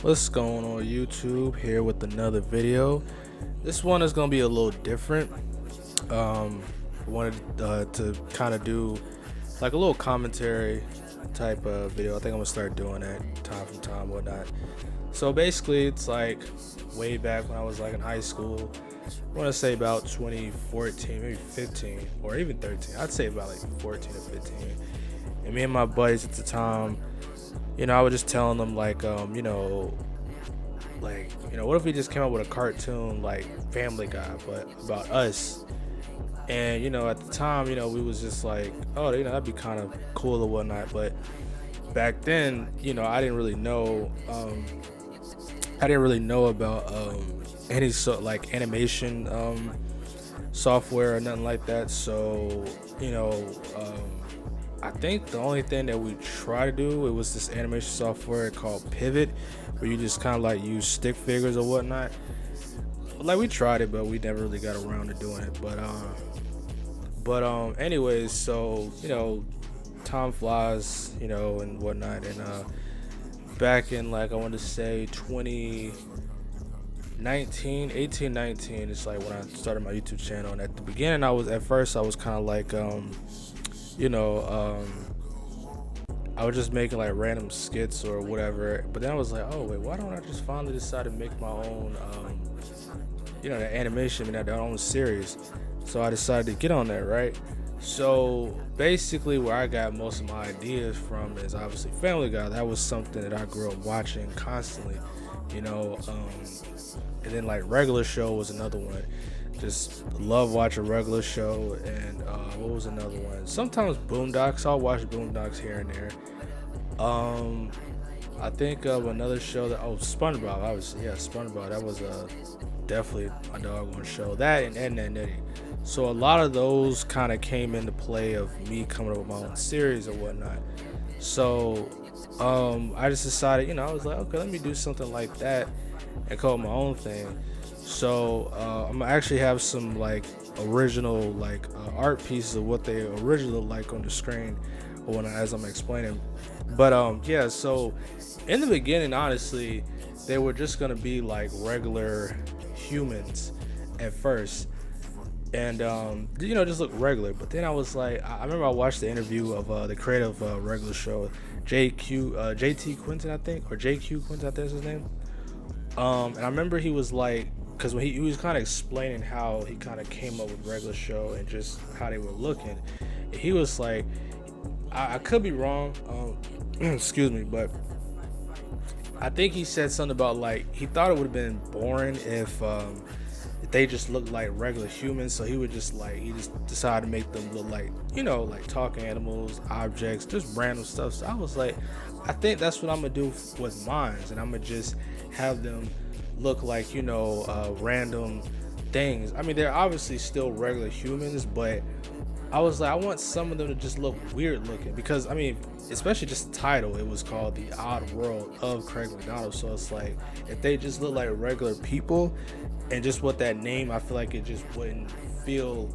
What's going on YouTube? Here with another video. This one is gonna be a little different. I wanted to kind of do like a little commentary type of video. I think I'm gonna start doing that time from time, whatnot. So basically, it's like way back when I was like in high school. I want to say about 2014, maybe 15, or even 13. I'd say about like 14 or 15. And me and my buddies at the time, I was just telling them like, what if we just came up with a cartoon like Family Guy, but about us? And at the time, we was just like, oh, that'd be kind of cool or whatnot. But back then, I didn't really know. I didn't really know about any sort like animation software or nothing like that. So I think the only thing that we try to do, it was this animation software called Pivot, where you just kind of like use stick figures or whatnot. Like we tried it, but we never really got around to doing it. But anyways, so time flies, and whatnot, and back in like I want to say 2019, 18, 19, it's like when I started my YouTube channel. And at the beginning, I was kind of like I was just making like random skits or whatever. But then I was like, oh wait, why don't I just finally decide to make my own, the animation and their own series? So I decided to get on that, right? So basically, where I got most of my ideas from is obviously Family Guy. That was something that I grew up watching constantly, and then like Regular Show was another one. Just love watching Regular Show. And what was another one? Sometimes Boondocks. I'll watch Boondocks here and there. I think of another show that SpongeBob. Obviously, yeah, SpongeBob. That was definitely a doggone show. That and Nitty. So a lot of those kind of came into play of me coming up with my own series or whatnot. So I just decided, I was like, okay, let me do something like that and call it my own thing. So I'm gonna actually have some like original like art pieces of what they originally look like on the screen or when as I'm explaining. But yeah, so in the beginning, honestly, they were just gonna be like regular humans at first, and just look regular. But then I was like, I remember I watched the interview of the creator of Regular Show, JT Quinton, I think, or JQ Quinton, I think is his name. And I remember he was like, because when he was kind of explaining how he kind of came up with Regular Show and just how they were looking, he was like, I could be wrong, excuse me, but I think he said something about like he thought it would have been boring if they just looked like regular humans. So he just decided to make them look like like talking animals, objects, just random stuff. So I was like, I think that's what I'm gonna do with mine, and I'm gonna just have them look like random things. I mean, they're obviously still regular humans, but I was like, I want some of them to just look weird looking, because I mean, especially just the title, it was called The Odd World of Craig McDonald. So it's like, if they just look like regular people, and just what that name, I feel like it just wouldn't feel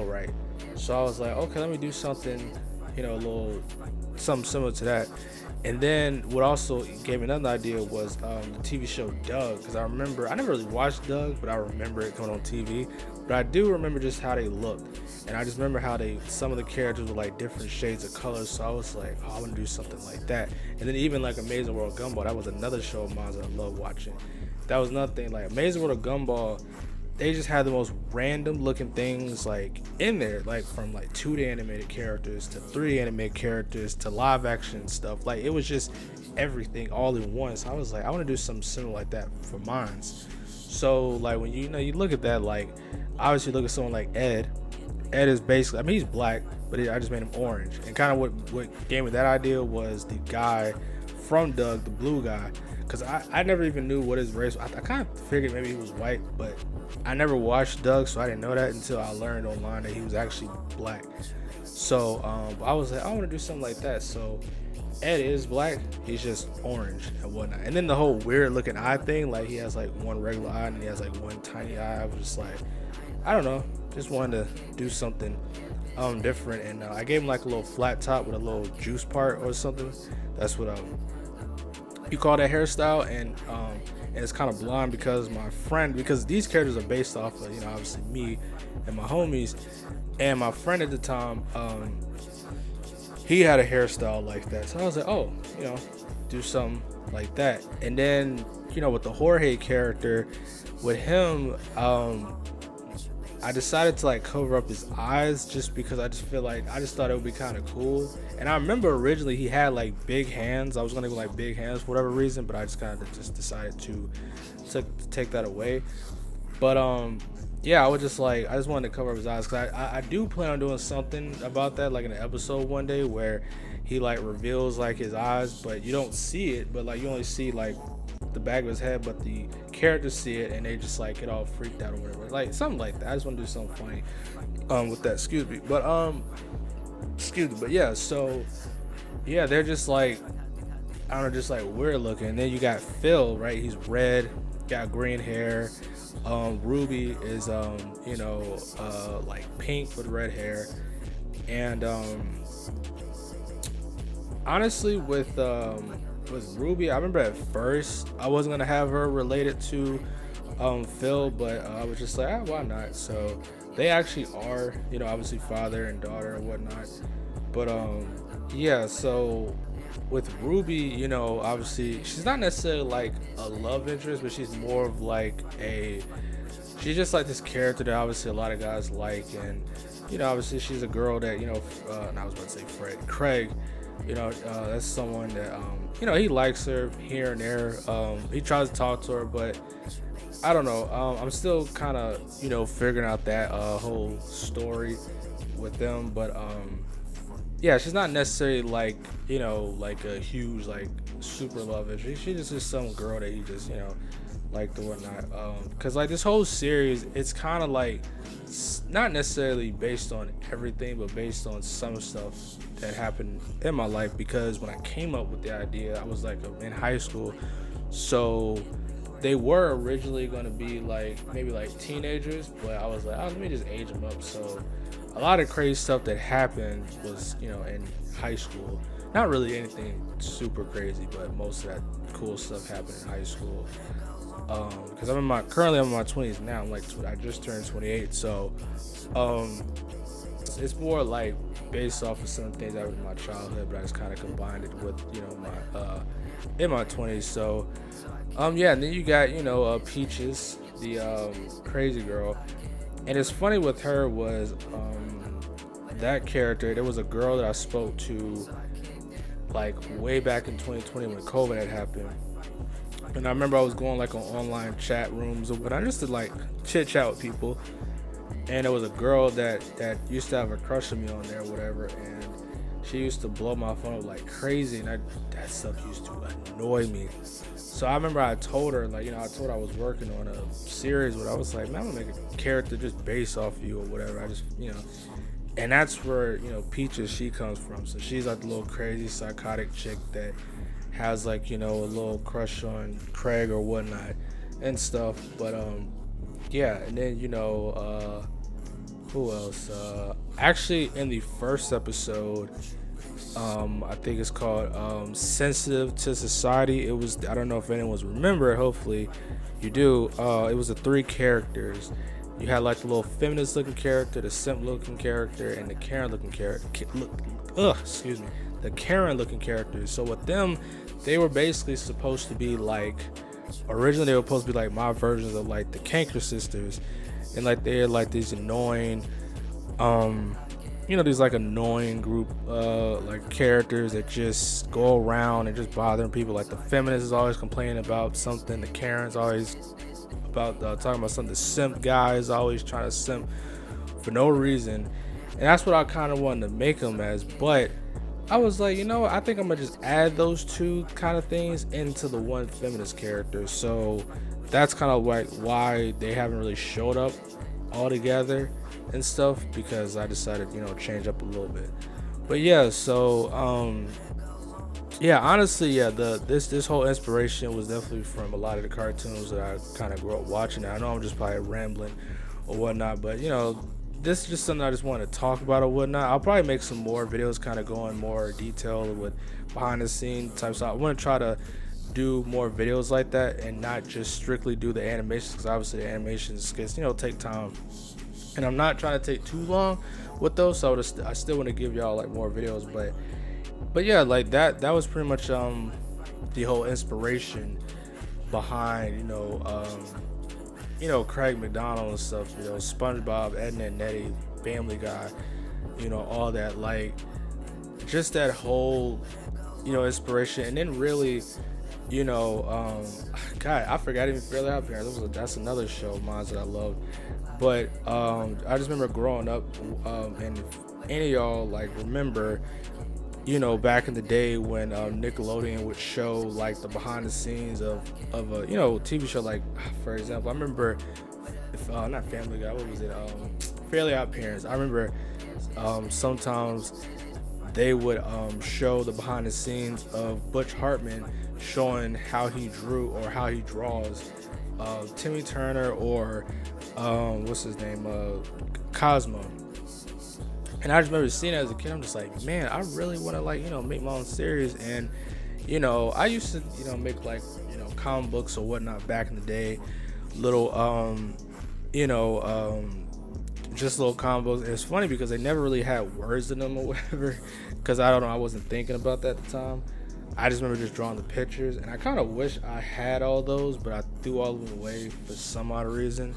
right. So I was like, okay, let me do something, a little something similar to that. And then what also gave me another idea was the TV show Doug, because I remember, I never really watched Doug, but I remember it coming on TV. But I do remember just how they looked, and I just remember how some of the characters were like different shades of colors. So I was like, oh, I want to do something like that. And then even like Amazing World of Gumball, that was another show of mine that I love watching. That was another thing. Like Amazing World of Gumball, they just had the most random looking things like in there, like from like 2D animated characters to 3D animated characters to live action stuff. Like it was just everything all in one. So I was like, I want to do something similar like that for mines. So like when you look at that, like obviously look at someone like Ed. Ed is basically, I mean, he's black, but I just made him orange. And kind of what gave me that idea was the guy from Doug, the blue guy. Because I never even knew what his race was. I kind of figured maybe he was white, but I never watched Doug, so I didn't know that until I learned online that he was actually black. So I was like, I want to do something like that. So Ed is black, he's just orange and whatnot. And then the whole weird looking eye thing, like he has like one regular eye and he has like one tiny eye. I was just like, I don't know, just wanted to do something different. And I gave him like a little flat top with a little juice part or something. That's what you call that hairstyle, and it's kind of blonde because my friend, because these characters are based off of, obviously me and my homies, and my friend at the time, he had a hairstyle like that. So I was like, oh, do something like that. And then, with the Jorge character, with him, I decided to like cover up his eyes just because I just thought it would be kind of cool. And I remember originally he had like big hands. I was gonna go like big hands for whatever reason, but I just kind of just decided to take that away. But yeah, I just wanted to cover up his eyes because I do plan on doing something about that, like in an episode one day where he like reveals like his eyes, but you don't see it, but like you only see like the back of his head, but the characters see it and they just like get all freaked out or whatever, like something like that. I just want to do something funny with that, excuse me, but yeah, so yeah, they're just like, I don't know, just like weird looking. And then you got Phil, right? He's red, got green hair. Ruby is like pink with red hair. And honestly, with Ruby, I remember at first I wasn't gonna have her related to Phil, but I was just like, why not? So they actually are, obviously father and daughter and whatnot. But yeah, so with Ruby, obviously she's not necessarily like a love interest, but she's more of like she's just like this character that obviously a lot of guys like. And obviously she's a girl that, and I was about to say Craig, that's someone that he likes her here and there. He tries to talk to her, but I don't know, I'm still kind of figuring out that whole story with them. But yeah, she's not necessarily like like a huge like super love interest. She's just some girl that you just liked or whatnot. Because like this whole series, it's kind of like not necessarily based on everything, but based on some stuff that happened in my life. Because when I came up with the idea, I was like in high school, so they were originally going to be like maybe like teenagers, but I was like, let me just age them up. So a lot of crazy stuff that happened was in high school. Not really anything super crazy, but most of that cool stuff happened in high school. Because currently I'm in my 20s now. I just turned 28, so it's more like based off of some things that was in my childhood, but I just kind of combined it with my in my 20s. So yeah, and then you got Peaches, the crazy girl. And it's funny with her was that character, there was a girl that I spoke to like way back in 2020 when COVID had happened. And I remember I was going like on online chat rooms, but I just did like chit chat with people. And there was a girl that used to have a crush on me on there or whatever, and she used to blow my phone up like crazy, and that stuff used to annoy me. So I remember I told her, like, I told her I was working on a series, but I was like, man, I'm gonna make a character just based off of you or whatever. I just, and that's where, Peaches, she comes from. So she's like the little crazy psychotic chick that has like, a little crush on Craig or whatnot and stuff. But yeah, and then who else? Actually, in the first episode, I think it's called Sensitive to Society. It was, I don't know if anyone's remember it, hopefully you do. It was the 3 characters. You had like the little feminist looking character, the simp looking character, and the Karen looking character. The Karen looking characters. So with them, they were basically supposed to be like, originally they were supposed to be like my versions of like the Canker sisters, and like they're like these annoying these like annoying group like characters that just go around and just bothering people. Like the feminist is always complaining about something, the Karen's always about talking about something, the simp guy is always trying to simp for no reason. And that's what I kind of wanted to make them as, but I was like, I think I'm gonna just add those 2 kind of things into the one feminist character. So that's kind of like why they haven't really showed up all together and stuff, because I decided, change up a little bit. But yeah, so yeah, honestly, yeah, this whole inspiration was definitely from a lot of the cartoons that I kind of grew up watching. I know I'm just probably rambling or whatnot, but this is just something I just want to talk about or whatnot. I'll probably make some more videos kind of going more detail with behind the scene type stuff. I want to try to do more videos like that and not just strictly do the animations, because obviously the animations skits, take time, and I'm not trying to take too long with those, so I still want to give y'all like more videos, but yeah, like that was pretty much the whole inspiration behind Craig McDonald and stuff, SpongeBob, Ed and Eddie, Family Guy, all that, like just that whole inspiration. And then really, God, I forgot even Fairly Odd Parents. That's another show of mine that I love. But I just remember growing up, and if any of y'all like remember, back in the day when Nickelodeon would show like the behind the scenes of a TV show, like for example, I remember if not Family Guy, what was it? Fairly Odd Parents. I remember sometimes they would show the behind the scenes of Butch Hartman showing how he drew or how he draws Timmy Turner or what's his name, Cosmo. And I just remember seeing it as a kid. I'm just like, man, I really want to make my own series. And I used to make like comic books or whatnot back in the day, little just little comic books. And it's funny because they never really had words in them or whatever, because I don't know, I wasn't thinking about that at the time. I just remember just drawing the pictures, and I kind of wish I had all those, but I threw all of them away for some odd reason.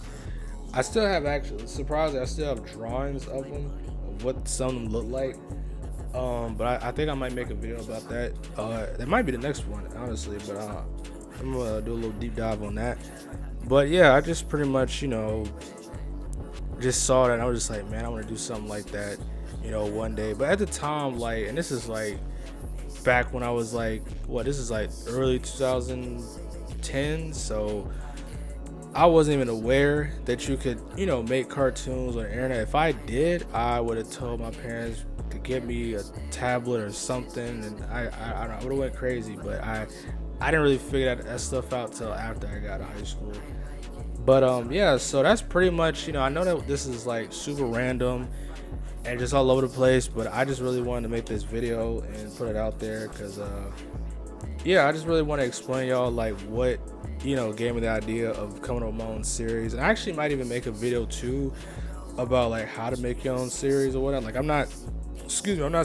I still have, actually, surprisingly, I still have drawings of them, of what some of them look like. But I think I might make a video about that. That might be the next one, honestly, but I'm gonna do a little deep dive on that. But yeah, I just pretty much, just saw that, and I was just like, man, I want to do something like that, one day. But at the time, like, and this is like back when I was like, this is like early 2010, so I wasn't even aware that you could, make cartoons on the internet. If I did, I would have told my parents to get me a tablet or something, and I would have went crazy. But I didn't really figure that stuff out till after I got to high school. But yeah, so that's pretty much, I know that this is like super random and just all over the place, but I just really wanted to make this video and put it out there because yeah, I just really want to explain y'all like what gave me the idea of coming up with my own series. And I actually might even make a video too about like how to make your own series or whatever. Like I'm not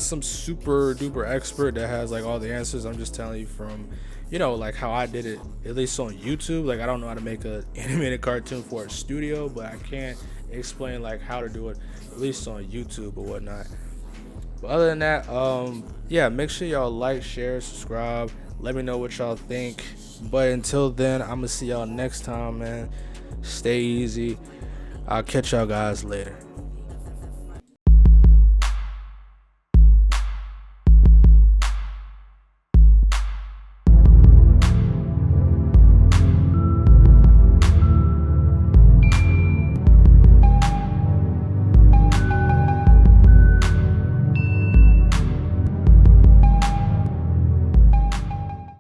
some super duper expert that has like all the answers. I'm just telling you from like how I did it, at least on YouTube. Like I don't know how to make an animated cartoon for a studio, but I can explain like how to do it at least on YouTube or whatnot. But other than that, yeah, make sure y'all like, share, subscribe. Let me know what y'all think. But until then, I'm gonna see y'all next time, man. Stay easy. I'll catch y'all guys later.